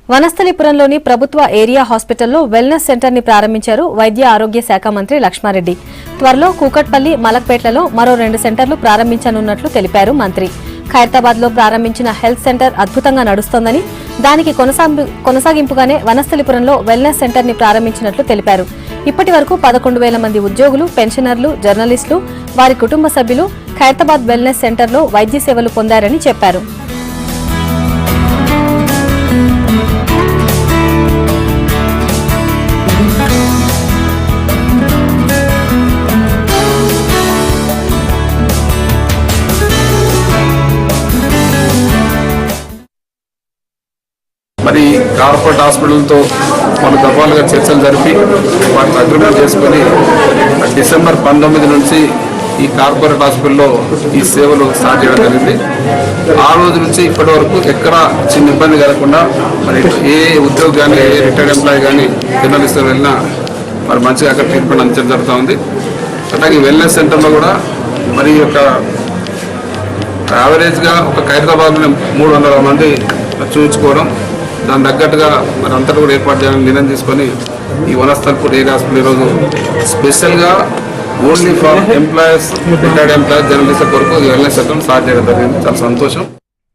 వనస్థలిపురంలోని ప్రభుత్వ ఏరియా హాస్పిటల్లో wellness centre ని ప్రారంభించారు వైద్య ఆరోగ్య శాఖ మంత్రి లక్ష్మారెడ్డి. త్వరలో కూకట్పల్లి, మలక్పేటలలో మరో 2 సెంటర్లు ప్రారంభించనున్నట్లు తెలిపారు మంత్రి. ఖైరతాబాద్ లో ప్రారంభించిన హెల్త్ సెంటర్ అద్భుతంగా నడుస్తోందని, దానికి కొనసాగింపుగానే వనస్థలిపురంలో వెల్నెస్ సెంటర్ ని ప్రారంభించినట్లు తెలిపారు. ఇప్పటి వరకు 11,000 మంది ఉద్యోగులు, పెన్షనర్లు, జర్నలిస్టులు, వారి కుటుంబ సభ్యులు ఖైరతాబాద్ వెల్నెస్ సెంటర్లో వైద్య సేవలు పొందారని చెప్పారు. మరి కార్పొరేట్ హాస్పిటల్తో మన దఫాలుగా చర్చలు జరిపి వాటిని అగ్రిమెంట్ చేసుకుని డిసెంబర్ 19 నుంచి ఈ కార్పొరేట్ హాస్పిటల్లో ఈ సేవలు స్టార్ట్ చేయడం జరిగింది. ఆ రోజు నుంచి ఇప్పటి వరకు ఎక్కడ చిన్న ఇబ్బంది కలగకుండా మరి ఏ ఉద్యోగి కానీ, ఏ రిటైర్డ్ ఎంప్లాయీ కానీ, జర్నలిస్ట్ వెళ్ళినా మరి మంచిగా అక్కడ ట్రీట్మెంట్ అందించడం జరుగుతూ ఉంది. అట్లాగే వెల్నెస్ సెంటర్లో కూడా మరి యొక్క యావరేజ్గా ఒక ఖైరతాబాద్లో 300 మంది చూపించుకోవడం, దాని తగ్గట్టుగా మరి అంతటా కూడా ఏర్పాటు చేయాలని నిర్ణయం తీసుకొని ఈ వనస్థలిపురం ఏరియా హాస్పిటల్ ఈరోజు స్పెషల్గా only for employees, retired employees, జర్నలిస్టుల కొరకు ఈ వెల్నెస్ సెంటర్ స్టార్ట్ చేయడం జరిగింది. చాలా సంతోషం.